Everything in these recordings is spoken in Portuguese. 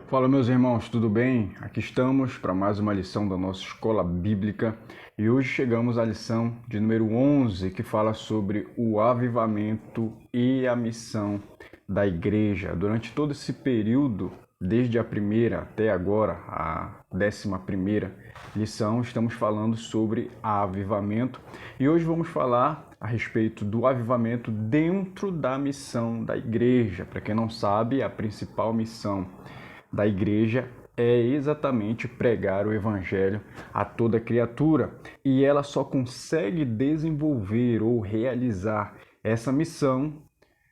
Fala, meus irmãos, tudo bem? Aqui estamos para mais uma lição da nossa escola bíblica e hoje chegamos à lição de número 11, que fala sobre o avivamento e a missão da igreja. Durante todo esse período, desde a primeira até agora, a 11ª lição, estamos falando sobre avivamento e hoje vamos falar a respeito do avivamento dentro da missão da igreja. Para quem não sabe, a principal missão da igreja é exatamente pregar o evangelho a toda criatura, e ela só consegue desenvolver ou realizar essa missão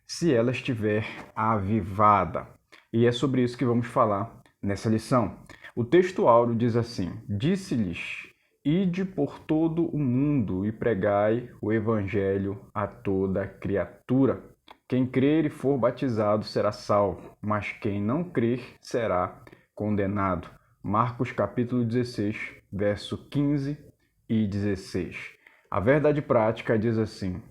se ela estiver avivada. E é sobre isso que vamos falar nessa lição. O texto áureo diz assim: disse-lhes: ide por todo o mundo e pregai o evangelho a toda criatura. Quem crer e for batizado será salvo, mas quem não crer será condenado. Marcos capítulo 16, verso 15 e 16. A verdade prática diz assim: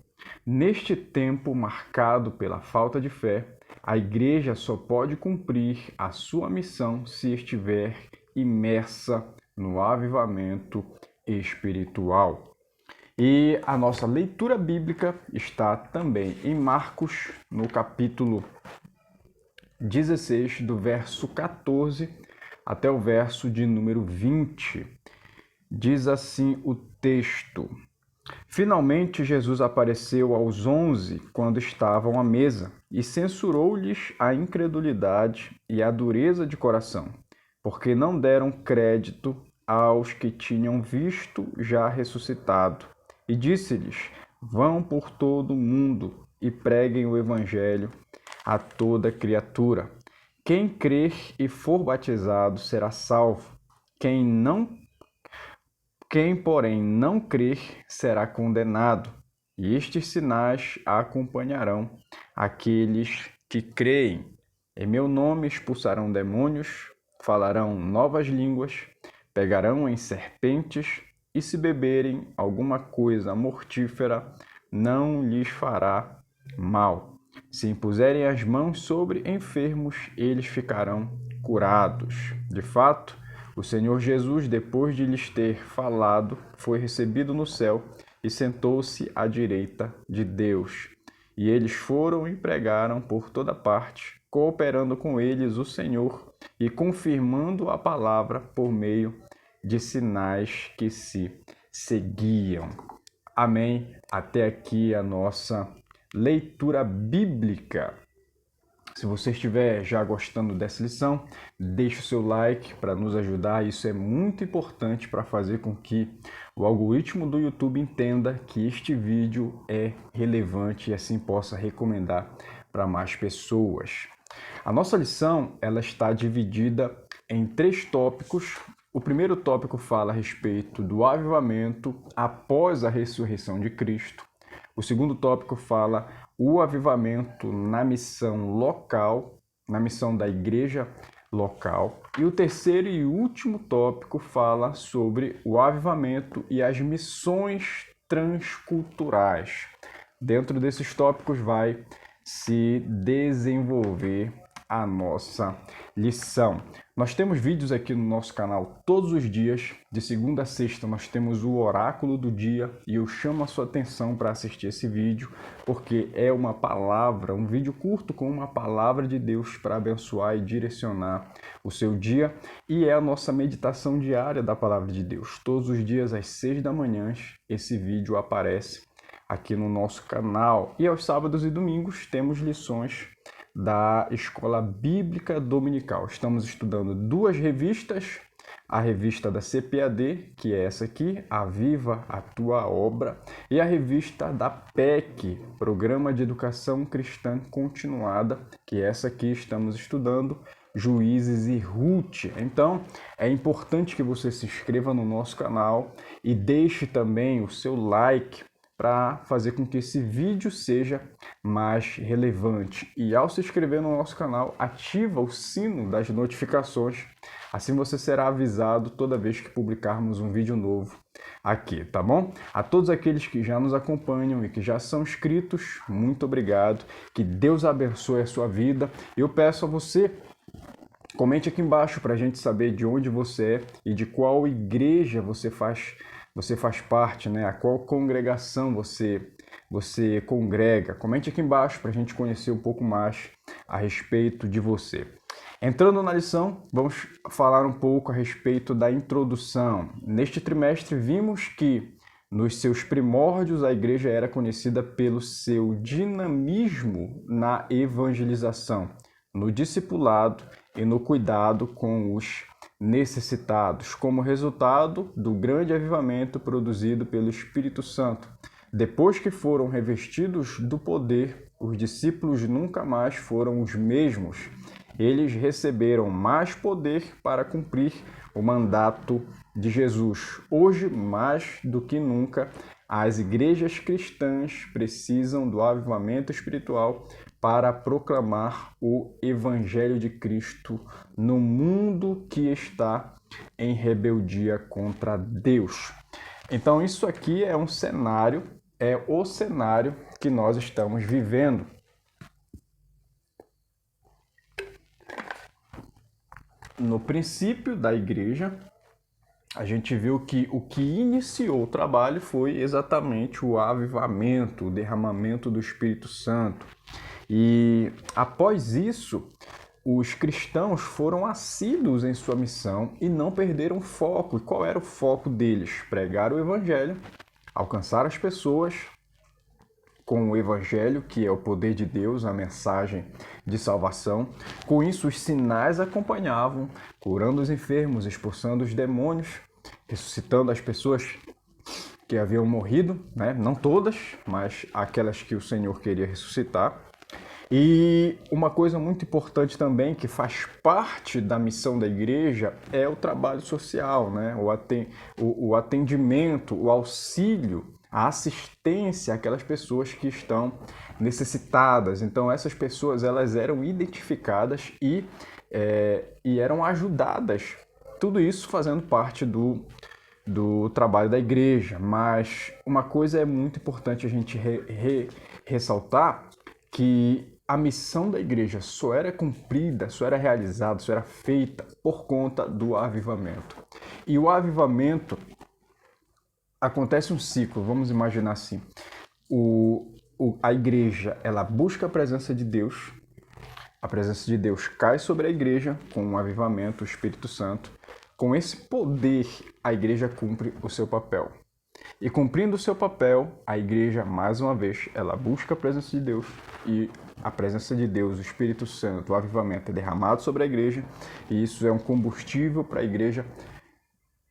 neste tempo marcado pela falta de fé, a igreja só pode cumprir a sua missão se estiver imersa no avivamento espiritual. E a nossa leitura bíblica está também em Marcos, no capítulo 16, do verso 14 até o verso de número 20. Diz assim o texto: finalmente Jesus apareceu aos 11 quando estavam à mesa e censurou-lhes a incredulidade e a dureza de coração, porque não deram crédito aos que tinham visto já ressuscitado. E disse-lhes: vão por todo o mundo e preguem o evangelho a toda criatura. Quem crer e for batizado será salvo. Quem, porém, não crer será condenado. E estes sinais acompanharão aqueles que creem. Em meu nome expulsarão demônios, falarão novas línguas, pegarão em serpentes, e se beberem alguma coisa mortífera, não lhes fará mal. Se impuserem as mãos sobre enfermos, eles ficarão curados. De fato, o Senhor Jesus, depois de lhes ter falado, foi recebido no céu e sentou-se à direita de Deus. E eles foram e pregaram por toda parte, cooperando com eles o Senhor e confirmando a palavra por meio de sinais que se seguiam. Amém? Até aqui a nossa leitura bíblica. Se você estiver já gostando dessa lição, deixe o seu like para nos ajudar. Isso é muito importante para fazer com que o algoritmo do YouTube entenda que este vídeo é relevante e assim possa recomendar para mais pessoas. A nossa lição ela está dividida em 3 tópicos. O primeiro tópico fala a respeito do avivamento após a ressurreição de Cristo. O segundo tópico fala o avivamento na missão local, na missão da igreja local. E o terceiro e último tópico fala sobre o avivamento e as missões transculturais. Dentro desses tópicos vai se desenvolver a nossa lição. Nós temos vídeos aqui no nosso canal todos os dias, de segunda a sexta nós temos o oráculo do dia e eu chamo a sua atenção para assistir esse vídeo, porque é uma palavra, um vídeo curto com uma palavra de Deus para abençoar e direcionar o seu dia, e é a nossa meditação diária da palavra de Deus. Todos os dias às 6 da manhã esse vídeo aparece aqui no nosso canal, e aos sábados e domingos temos lições da Escola Bíblica Dominical. Estamos estudando 2 revistas, a revista da CPAD, que é essa aqui, Aviva a Tua Obra, e a revista da PEC, Programa de Educação Cristã Continuada, que é essa aqui estamos estudando, Juízes e Ruth. Então, é importante que você se inscreva no nosso canal e deixe também o seu like para fazer com que esse vídeo seja mais relevante. E ao se inscrever no nosso canal, ativa o sino das notificações, assim você será avisado toda vez que publicarmos um vídeo novo aqui, tá bom? A todos aqueles que já nos acompanham e que já são inscritos, muito obrigado, que Deus abençoe a sua vida. Eu peço a você Comente aqui embaixo para a gente saber de onde você é e de qual igreja você faz parte, né? A qual congregação você congrega. Comente aqui embaixo para a gente conhecer um pouco mais a respeito de você. Entrando na lição, vamos falar um pouco a respeito da introdução. Neste trimestre, vimos que nos seus primórdios a igreja era conhecida pelo seu dinamismo na evangelização, no discipulado e no cuidado com os necessitados, como resultado do grande avivamento produzido pelo Espírito Santo. Depois que foram revestidos do poder, os discípulos nunca mais foram os mesmos. Eles receberam mais poder para cumprir o mandato de Jesus. Hoje, mais do que nunca, as igrejas cristãs precisam do avivamento espiritual para proclamar o Evangelho de Cristo no mundo que está em rebeldia contra Deus. Então, isso aqui é o cenário que nós estamos vivendo. No princípio da igreja, a gente viu que o que iniciou o trabalho foi exatamente o avivamento, o derramamento do Espírito Santo. E após isso, os cristãos foram assíduos em sua missão e não perderam o foco. E qual era o foco deles? Pregar o Evangelho, alcançar as pessoas com o Evangelho, que é o poder de Deus, a mensagem de salvação. Com isso, os sinais acompanhavam, curando os enfermos, expulsando os demônios, ressuscitando as pessoas que haviam morrido, né? Não todas, mas aquelas que o Senhor queria ressuscitar. E uma coisa muito importante também, que faz parte da missão da igreja, é o trabalho social, né? O atendimento, o auxílio, a assistência àquelas pessoas que estão necessitadas. Então, essas pessoas elas eram identificadas e eram ajudadas. Tudo isso fazendo parte do trabalho da igreja. Mas uma coisa é muito importante a gente ressaltar, que a missão da igreja só era cumprida, só era realizada, só era feita por conta do avivamento. E o avivamento acontece um ciclo, vamos imaginar assim. A igreja, ela busca a presença de Deus cai sobre a igreja com um avivamento, o Espírito Santo. Com esse poder, a igreja cumpre o seu papel. E cumprindo o seu papel, a igreja, mais uma vez, ela busca a presença de Deus e a presença de Deus, o Espírito Santo, o avivamento é derramado sobre a igreja e isso é um combustível para a igreja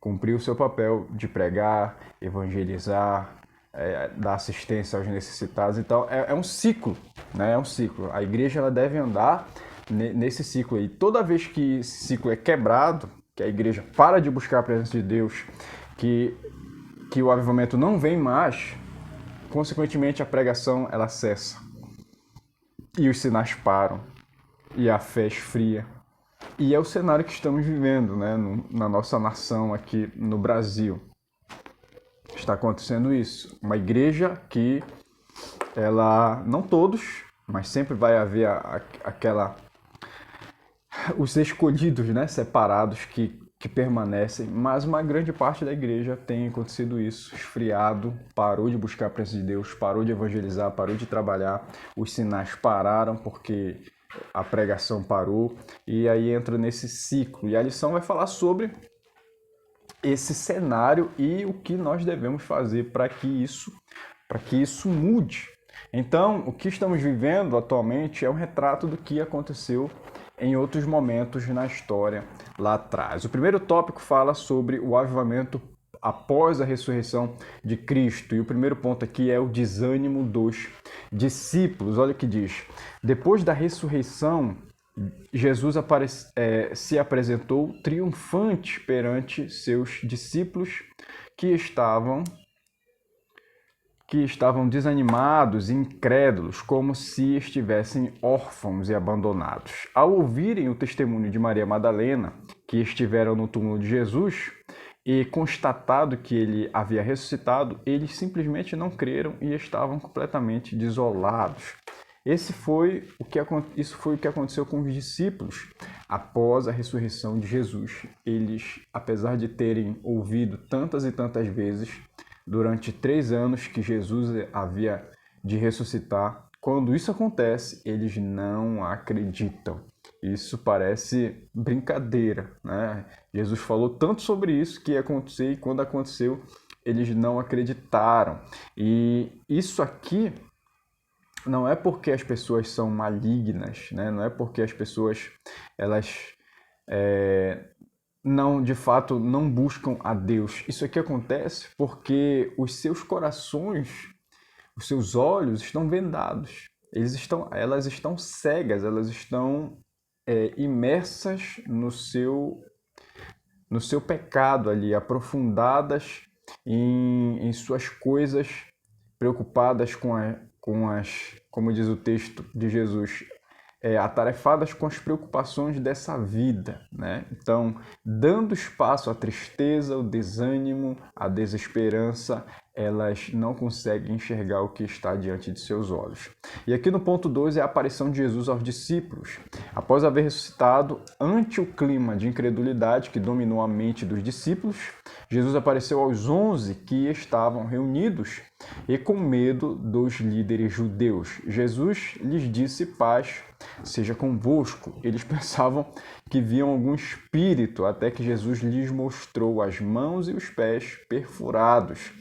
cumprir o seu papel de pregar, evangelizar, dar assistência aos necessitados. Então, é um ciclo, né? É um ciclo. A igreja ela deve andar nesse ciclo aí. Toda vez que esse ciclo é quebrado, que a igreja para de buscar a presença de Deus, que o avivamento não vem mais, consequentemente a pregação ela cessa. E os sinais param. E a fé esfria. E é o cenário que estamos vivendo, né, na nossa nação aqui no Brasil. Está acontecendo isso. Uma igreja que ela, não todos, mas sempre vai haver os escolhidos, né, separados que permanecem, mas uma grande parte da igreja tem acontecido isso, esfriado, parou de buscar a presença de Deus, parou de evangelizar, parou de trabalhar, os sinais pararam porque a pregação parou, e aí entra nesse ciclo. E a lição vai falar sobre esse cenário e o que nós devemos fazer para que isso mude. Então, o que estamos vivendo atualmente é um retrato do que aconteceu em outros momentos na história lá atrás. O primeiro tópico fala sobre o avivamento após a ressurreição de Cristo. E o primeiro ponto aqui é o desânimo dos discípulos. Olha o que diz. Depois da ressurreição, Jesus se apresentou triunfante perante seus discípulos que estavam desanimados e incrédulos, como se estivessem órfãos e abandonados. Ao ouvirem o testemunho de Maria Madalena, que estiveram no túmulo de Jesus, e constatado que ele havia ressuscitado, eles simplesmente não creram e estavam completamente desolados. Isso foi o que aconteceu com os discípulos após a ressurreição de Jesus. Eles, apesar de terem ouvido tantas e tantas vezes durante 3 anos que Jesus havia de ressuscitar, quando isso acontece, eles não acreditam. Isso parece brincadeira, né? Jesus falou tanto sobre isso que ia acontecer e quando aconteceu, eles não acreditaram. E isso aqui não é porque as pessoas são malignas, né? Não é porque as pessoas elas não, de fato, não buscam a Deus. Isso aqui acontece porque os seus corações, os seus olhos estão vendados. Elas estão cegas, elas estão imersas no seu pecado ali, aprofundadas em suas coisas, preocupadas como diz o texto de Jesus, atarefadas com as preocupações dessa vida, né? Então, dando espaço à tristeza, ao desânimo, à desesperança, elas não conseguem enxergar o que está diante de seus olhos. E aqui no ponto 2 é a aparição de Jesus aos discípulos. Após haver ressuscitado, ante o clima de incredulidade que dominou a mente dos discípulos, Jesus apareceu aos 11 que estavam reunidos e com medo dos líderes judeus. Jesus lhes disse: paz seja convosco. Eles pensavam que viam algum espírito, até que Jesus lhes mostrou as mãos e os pés perfurados.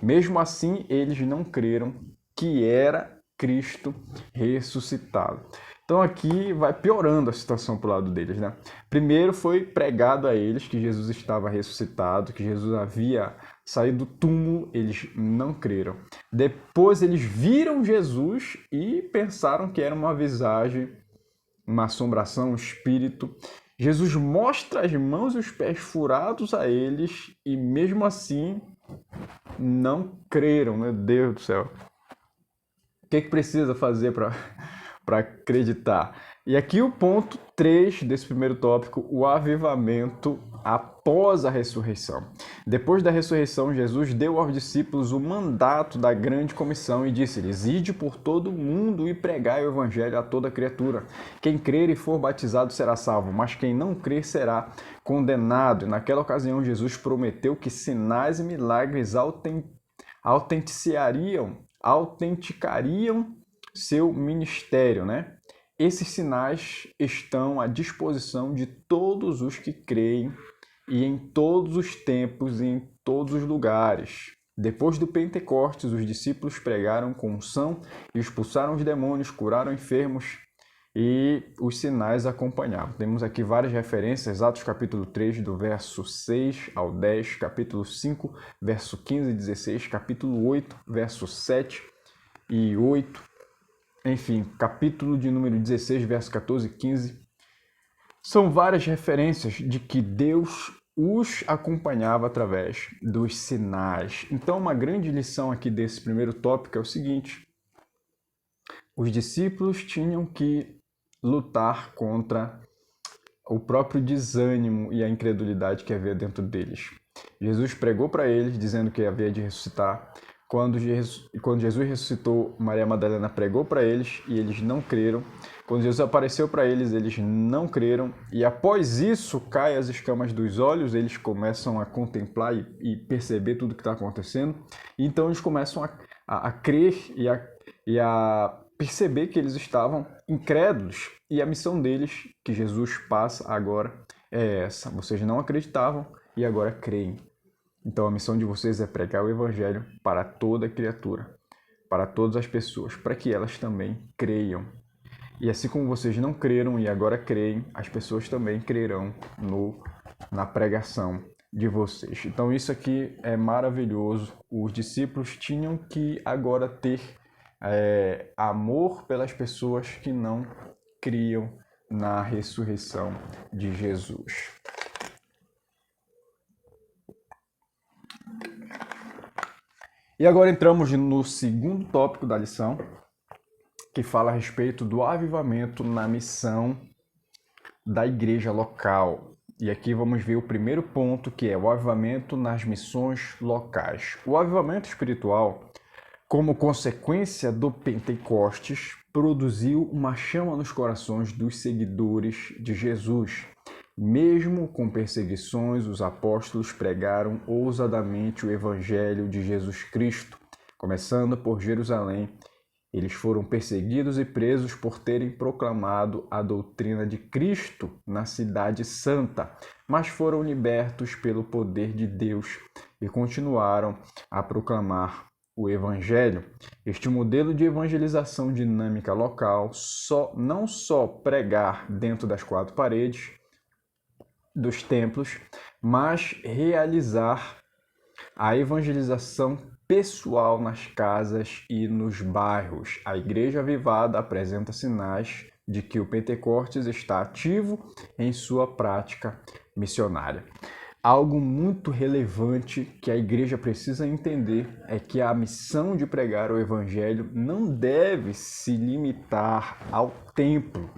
Mesmo assim, eles não creram que era Cristo ressuscitado. Então aqui vai piorando a situação para o lado deles, né? Primeiro foi pregado a eles que Jesus estava ressuscitado, que Jesus havia saído do túmulo, eles não creram. Depois eles viram Jesus e pensaram que era uma visagem, uma assombração, um espírito. Jesus mostra as mãos e os pés furados a eles e mesmo assim não creram. Meu Deus do céu. O que precisa fazer para acreditar? E aqui o ponto 3 desse primeiro tópico, o avivamento após a ressurreição. Depois da ressurreição, Jesus deu aos discípulos o mandato da grande comissão e disse-lhes: ide por todo o mundo e pregai o evangelho a toda criatura. Quem crer e for batizado será salvo, mas quem não crer será condenado. E naquela ocasião, Jesus prometeu que sinais e milagres autenticariam seu ministério, né? Esses sinais estão à disposição de todos os que creem e em todos os tempos e em todos os lugares. Depois do Pentecostes, os discípulos pregaram com unção, expulsaram os demônios, curaram enfermos e os sinais acompanhavam. Temos aqui várias referências, Atos capítulo 3, do verso 6 ao 10, capítulo 5, verso 15 e 16, capítulo 8, verso 7 e 8, enfim, capítulo de número 16, verso 14 e 15. São várias referências de que Deus os acompanhava através dos sinais. Então, uma grande lição aqui desse primeiro tópico é o seguinte: os discípulos tinham que lutar contra o próprio desânimo e a incredulidade que havia dentro deles. Jesus pregou para eles, dizendo que havia de ressuscitar. Quando Jesus ressuscitou, Maria Madalena pregou para eles e eles não creram. Quando Jesus apareceu para eles, eles não creram. E após isso, caem as escamas dos olhos, eles começam a contemplar e perceber tudo que está acontecendo. E então eles começam a crer e a perceber que eles estavam incrédulos. E a missão deles, que Jesus passa agora, é essa. Vocês não acreditavam e agora creem. Então a missão de vocês é pregar o evangelho para toda criatura, para todas as pessoas, para que elas também creiam. E assim como vocês não creram e agora creem, as pessoas também crerão na pregação de vocês. Então isso aqui é maravilhoso. Os discípulos tinham que agora ter amor pelas pessoas que não criam na ressurreição de Jesus. E agora entramos no segundo tópico da lição, que fala a respeito do avivamento na missão da igreja local. E aqui vamos ver o primeiro ponto, que é o avivamento nas missões locais. O avivamento espiritual, como consequência do Pentecostes, produziu uma chama nos corações dos seguidores de Jesus. Mesmo com perseguições, os apóstolos pregaram ousadamente o Evangelho de Jesus Cristo, começando por Jerusalém. Eles foram perseguidos e presos por terem proclamado a doutrina de Cristo na Cidade Santa, mas foram libertos pelo poder de Deus e continuaram a proclamar o Evangelho. Este modelo de evangelização dinâmica local não só pregar dentro das quatro paredes dos templos, mas realizar a evangelização pessoal nas casas e nos bairros. A Igreja Avivada apresenta sinais de que o Pentecostes está ativo em sua prática missionária. Algo muito relevante que a igreja precisa entender é que a missão de pregar o Evangelho não deve se limitar ao templo.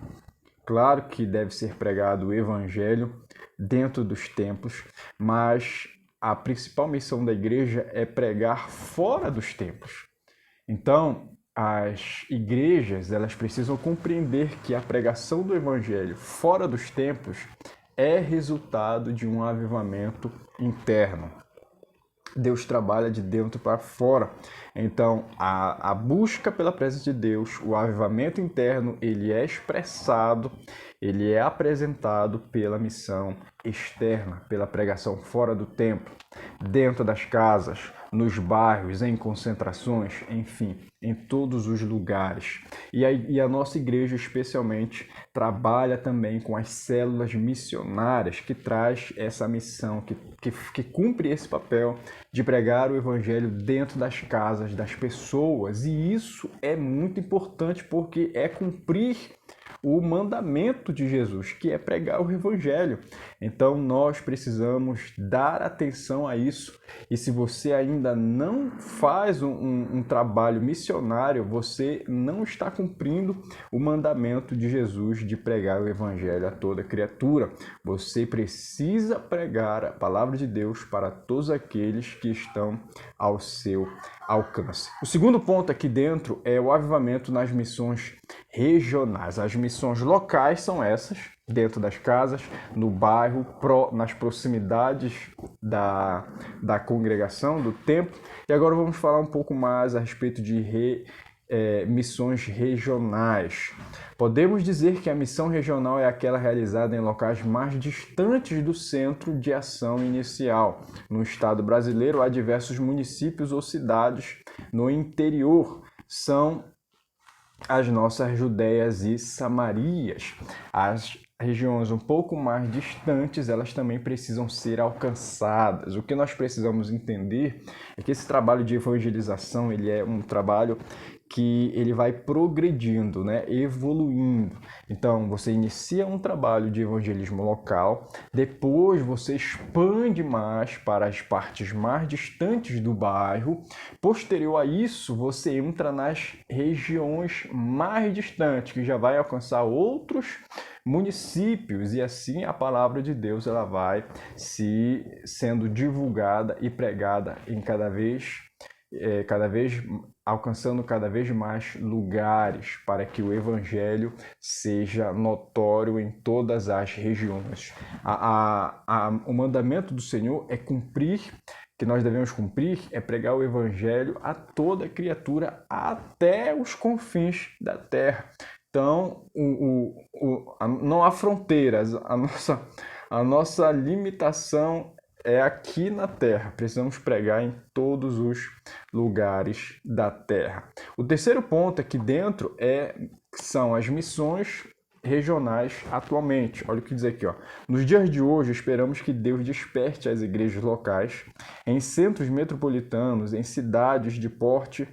Claro que deve ser pregado o Evangelho dentro dos templos, mas a principal missão da igreja é pregar fora dos templos. Então, as igrejas elas precisam compreender que a pregação do Evangelho fora dos templos é resultado de um avivamento interno. Deus trabalha de dentro para fora. Então, a busca pela presença de Deus, o avivamento interno, ele é expressado, ele é apresentado pela missão externa, pela pregação fora do templo, dentro das casas, nos bairros, em concentrações, enfim, em todos os lugares. E a nossa igreja, especialmente, trabalha também com as células missionárias, que traz essa missão, que cumpre esse papel de pregar o Evangelho dentro das casas das pessoas. E isso é muito importante porque é cumprir o mandamento de Jesus, que é pregar o Evangelho. Então nós precisamos dar atenção a isso. E se você ainda não faz um trabalho missionário, você não está cumprindo o mandamento de Jesus de pregar o Evangelho a toda criatura. Você precisa pregar a palavra de Deus para todos aqueles que estão ao seu alcance. O segundo ponto aqui dentro é o avivamento nas missões regionais. As missões locais são essas, dentro das casas, no bairro, nas proximidades da congregação, do templo. E agora vamos falar um pouco mais a respeito de missões regionais. Podemos dizer que a missão regional é aquela realizada em locais mais distantes do centro de ação inicial. No estado brasileiro, há diversos municípios ou cidades no interior. São as nossas Judéias e Samarias. As regiões um pouco mais distantes, elas também precisam ser alcançadas. O que nós precisamos entender é que esse trabalho de evangelização, ele é um trabalho que ele vai progredindo, né? Evoluindo. Então, você inicia um trabalho de evangelismo local, depois você expande mais para as partes mais distantes do bairro. Posterior a isso, você entra nas regiões mais distantes, que já vai alcançar outros municípios, e assim a palavra de Deus ela vai sendo divulgada e pregada em cada vez alcançando cada vez mais lugares para que o Evangelho seja notório em todas as regiões. O mandamento do Senhor é cumprir, que nós devemos cumprir, é pregar o Evangelho a toda criatura, até os confins da terra. Então, não há fronteiras, a nossa limitação é aqui na terra. Precisamos pregar em todos os lugares da terra. O terceiro ponto aqui dentro são as missões regionais atualmente. Olha o que diz aqui, ó. Nos dias de hoje, esperamos que Deus desperte as igrejas locais em centros metropolitanos, em cidades de porte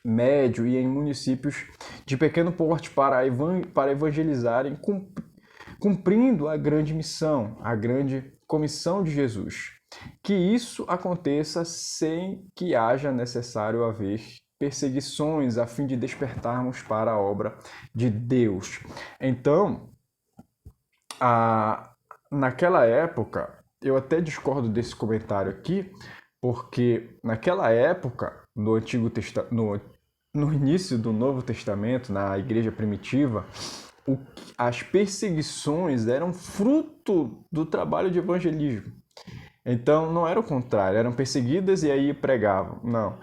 médio e em municípios de pequeno porte para evangelizarem, cumprindo a grande missão, a grande comissão de Jesus. Que isso aconteça sem que haja necessário haver perseguições a fim de despertarmos para a obra de Deus. Então, naquela época, eu até discordo desse comentário aqui, porque naquela época, no no início do Novo Testamento, na igreja primitiva, as perseguições eram fruto do trabalho de evangelismo. Então, não era o contrário, eram perseguidas e aí pregavam. Não,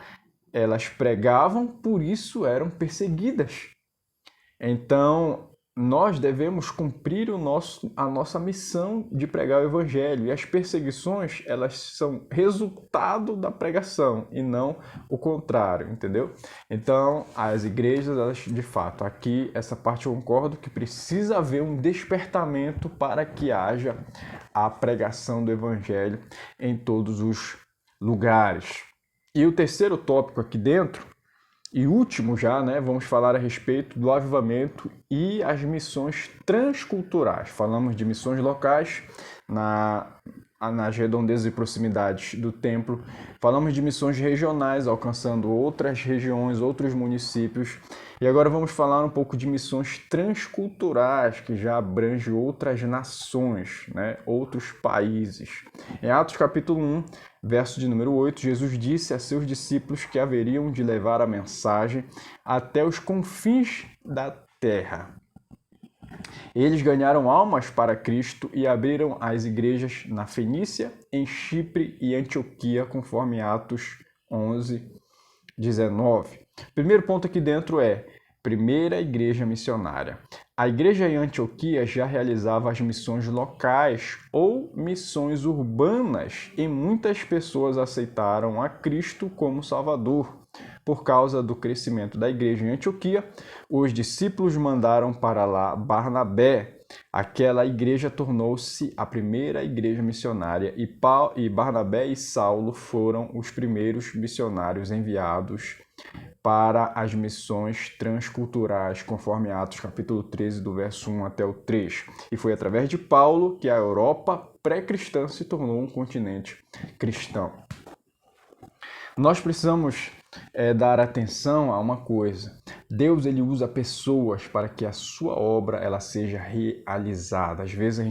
elas pregavam, por isso eram perseguidas. Então, nós devemos cumprir a nossa missão de pregar o evangelho. E as perseguições, elas são resultado da pregação e não o contrário, entendeu? Então, as igrejas, elas, de fato, aqui, essa parte eu concordo que precisa haver um despertamento para que haja a pregação do evangelho em todos os lugares. E o terceiro tópico aqui dentro, e último já, né, vamos falar a respeito do avivamento e as missões transculturais. Falamos de missões locais nas redondezas e proximidades do templo. Falamos de missões regionais, alcançando outras regiões, outros municípios. E agora vamos falar um pouco de missões transculturais, que já abrange outras nações, né, outros países. Em Atos capítulo 1, verso de número 8, Jesus disse a seus discípulos que haveriam de levar a mensagem até os confins da terra. Eles ganharam almas para Cristo e abriram as igrejas na Fenícia, em Chipre e Antioquia, conforme Atos 11, 19. Primeiro ponto aqui dentro é primeira igreja missionária. A igreja em Antioquia já realizava as missões locais ou missões urbanas e muitas pessoas aceitaram a Cristo como Salvador. Por causa do crescimento da igreja em Antioquia, os discípulos mandaram para lá Barnabé. Aquela igreja tornou-se a primeira igreja missionária e Barnabé e Saulo foram os primeiros missionários enviados para as missões transculturais, conforme Atos capítulo 13, do verso 1 até o 3. E foi através de Paulo que a Europa pré-cristã se tornou um continente cristão. Nós precisamos dar atenção a uma coisa. Deus, ele usa pessoas para que a sua obra ela seja realizada. Às vezes a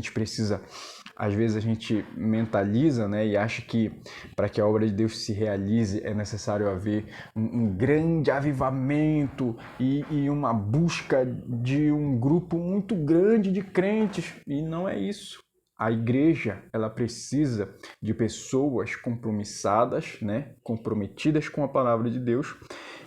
gente mentaliza, né, e acha que para que a obra de Deus se realize é necessário haver um grande avivamento e uma busca de um grupo muito grande de crentes. E não é isso. A igreja, ela precisa de pessoas compromissadas, né, comprometidas com a palavra de Deus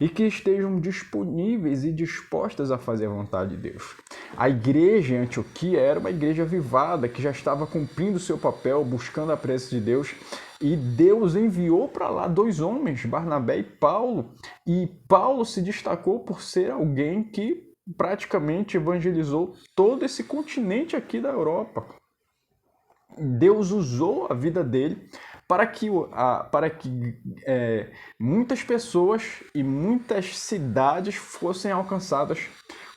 e que estejam disponíveis e dispostas a fazer a vontade de Deus. A igreja em Antioquia era uma igreja avivada que já estava cumprindo o seu papel, buscando a presença de Deus, e Deus enviou para lá dois homens, Barnabé e Paulo, e Paulo se destacou por ser alguém que praticamente evangelizou todo esse continente aqui da Europa. Deus usou a vida dele para que muitas pessoas e muitas cidades fossem alcançadas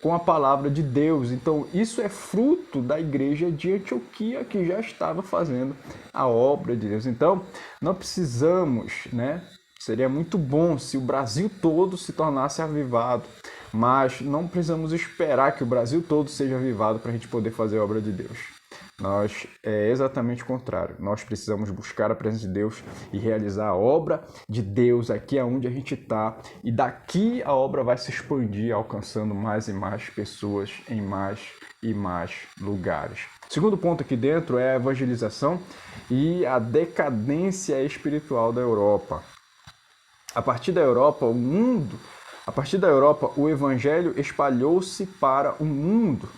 com a palavra de Deus. Então, isso é fruto da igreja de Antioquia, que já estava fazendo a obra de Deus. Então, não precisamos, né? Seria muito bom se o Brasil todo se tornasse avivado, mas não precisamos esperar que o Brasil todo seja avivado para a gente poder fazer a obra de Deus. É exatamente o contrário. Nós precisamos buscar a presença de Deus e realizar a obra de Deus aqui onde a gente está. E daqui a obra vai se expandir, alcançando mais e mais pessoas em mais e mais lugares. Segundo ponto aqui dentro é a evangelização e a decadência espiritual da Europa. A partir da Europa, o evangelho espalhou-se para o mundo,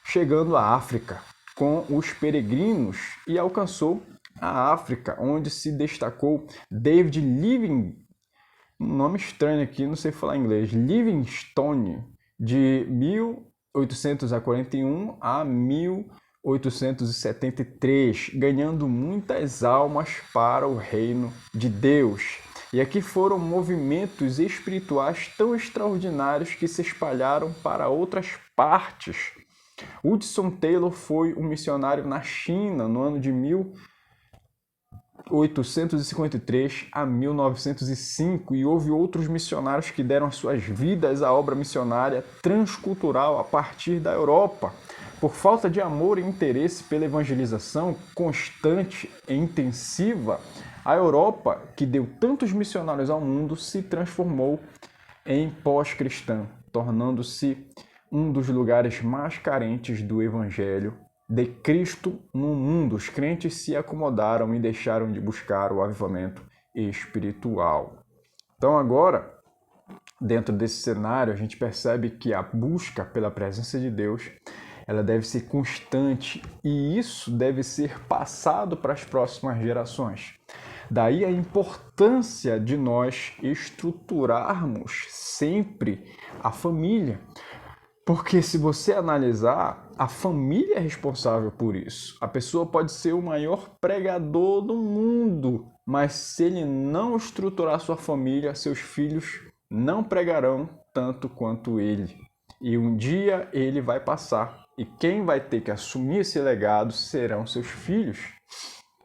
chegando à África com os peregrinos e alcançou a África, onde se destacou David Livingstone, um nome estranho aqui, não sei falar inglês, Livingstone, de 1841 a 1873, ganhando muitas almas para o reino de Deus. E aqui foram movimentos espirituais tão extraordinários que se espalharam para outras partes. Hudson Taylor foi um missionário na China no ano de 1853 a 1905 e houve outros missionários que deram as suas vidas à obra missionária transcultural a partir da Europa. Por falta de amor e interesse pela evangelização constante e intensiva, a Europa, que deu tantos missionários ao mundo, se transformou em pós-cristã, tornando-se um dos lugares mais carentes do Evangelho de Cristo no mundo. Os crentes se acomodaram e deixaram de buscar o avivamento espiritual. Então agora, dentro desse cenário, a gente percebe que a busca pela presença de Deus, ela deve ser constante e isso deve ser passado para as próximas gerações. Daí a importância de nós estruturarmos sempre a família. Porque se você analisar, a família é responsável por isso. A pessoa pode ser o maior pregador do mundo, mas se ele não estruturar sua família, seus filhos não pregarão tanto quanto ele. E um dia ele vai passar. E quem vai ter que assumir esse legado serão seus filhos.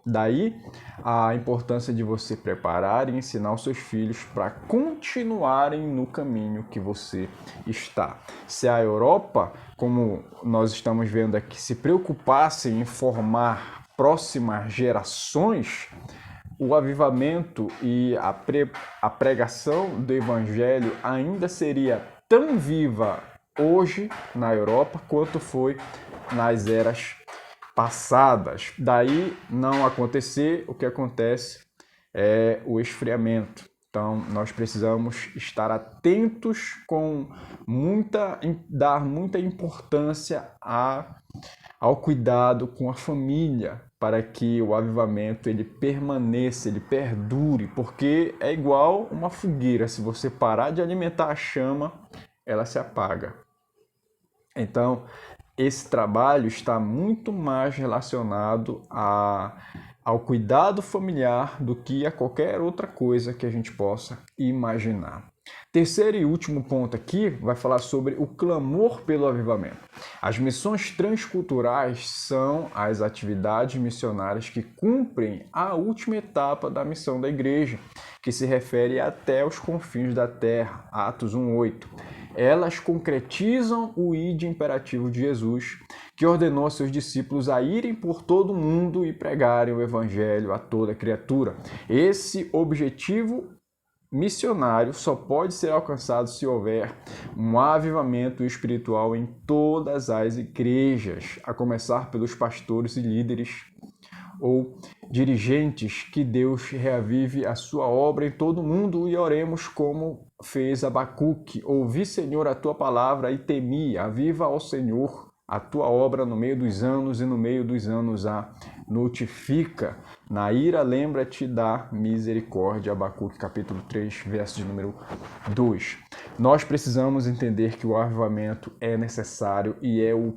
Daí a importância de você preparar e ensinar os seus filhos para continuarem no caminho que você está. Se a Europa, como nós estamos vendo aqui, se preocupasse em formar próximas gerações, o avivamento e a pregação do Evangelho ainda seria tão viva hoje na Europa quanto foi nas eras passadas. Daí não acontecer, o que acontece é o esfriamento. Então nós precisamos estar atentos dar muita importância ao cuidado com a família, para que o avivamento ele permaneça, ele perdure, porque é igual uma fogueira, se você parar de alimentar a chama, ela se apaga. Então, esse trabalho está muito mais relacionado ao cuidado familiar do que a qualquer outra coisa que a gente possa imaginar. Terceiro e último ponto aqui vai falar sobre o clamor pelo avivamento. As missões transculturais são as atividades missionárias que cumprem a última etapa da missão da igreja, que se refere até os confins da terra, Atos 1:8. Elas concretizam o ide imperativo de Jesus, que ordenou a seus discípulos a irem por todo o mundo e pregarem o evangelho a toda criatura. Esse objetivo missionário só pode ser alcançado se houver um avivamento espiritual em todas as igrejas, a começar pelos pastores e líderes ou dirigentes. Que Deus reavive a sua obra em todo o mundo e oremos como fez Abacuque: ouvi, Senhor, a tua palavra e temi. Aviva ao Senhor a tua obra no meio dos anos, e no meio dos anos a notifica. Na ira lembra-te da misericórdia. Abacuque capítulo 3, verso de número 2. Nós precisamos entender que o avivamento é necessário e é o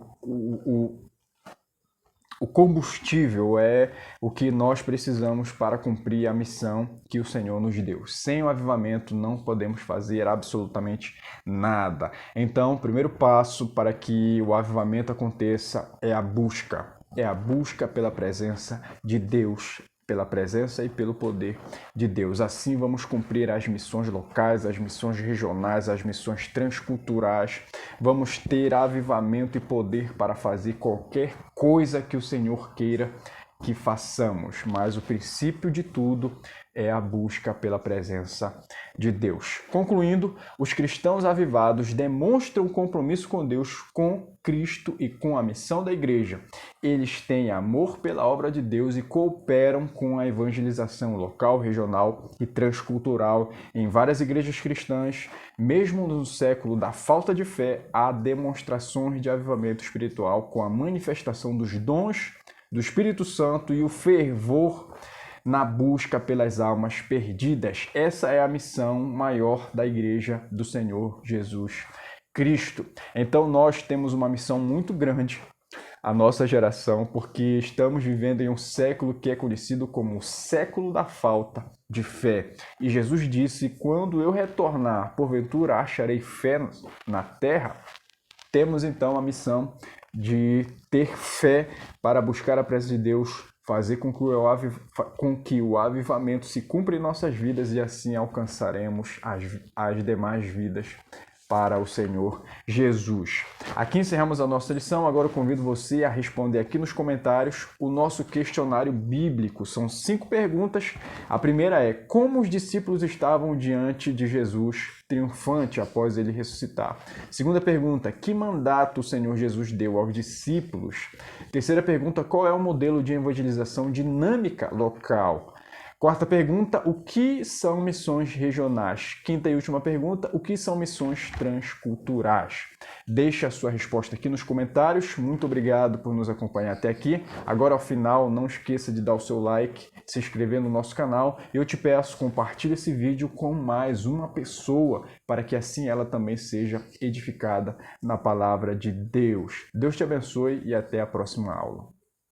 combustível, é o que nós precisamos para cumprir a missão que o Senhor nos deu. Sem o avivamento não podemos fazer absolutamente nada. Então, o primeiro passo para que o avivamento aconteça é a busca. É a busca pela presença de Deus, pela presença e pelo poder de Deus. Assim vamos cumprir as missões locais, as missões regionais, as missões transculturais. Vamos ter avivamento e poder para fazer qualquer coisa que o Senhor queira que façamos. Mas o princípio de tudo é a busca pela presença de Deus. Concluindo, os cristãos avivados demonstram compromisso com Deus, com Cristo e com a missão da igreja. Eles têm amor pela obra de Deus e cooperam com a evangelização local, regional e transcultural. Em várias igrejas cristãs, mesmo no século da falta de fé, há demonstrações de avivamento espiritual com a manifestação dos dons do Espírito Santo e o fervor na busca pelas almas perdidas. Essa é a missão maior da Igreja do Senhor Jesus Cristo. Então nós temos uma missão muito grande, a nossa geração, porque estamos vivendo em um século que é conhecido como o século da falta de fé. E Jesus disse: quando eu retornar, porventura acharei fé na terra? Temos então a missão de ter fé para buscar a presença de Deus, fazer com que o avivamento se cumpra em nossas vidas e assim alcançaremos as demais vidas para o Senhor Jesus. Aqui encerramos a nossa lição. Agora eu convido você a responder aqui nos comentários o nosso questionário bíblico. São 5 perguntas. A primeira é: como os discípulos estavam diante de Jesus triunfante após ele ressuscitar? Segunda pergunta: que mandato o Senhor Jesus deu aos discípulos? Terceira pergunta: qual é o modelo de evangelização dinâmica local? Quarta pergunta: o que são missões regionais? Quinta e última pergunta: o que são missões transculturais? Deixe a sua resposta aqui nos comentários. Muito obrigado por nos acompanhar até aqui. Agora, ao final, não esqueça de dar o seu like, se inscrever no nosso canal. Eu te peço, compartilhe esse vídeo com mais uma pessoa, para que assim ela também seja edificada na palavra de Deus. Deus te abençoe e até a próxima aula.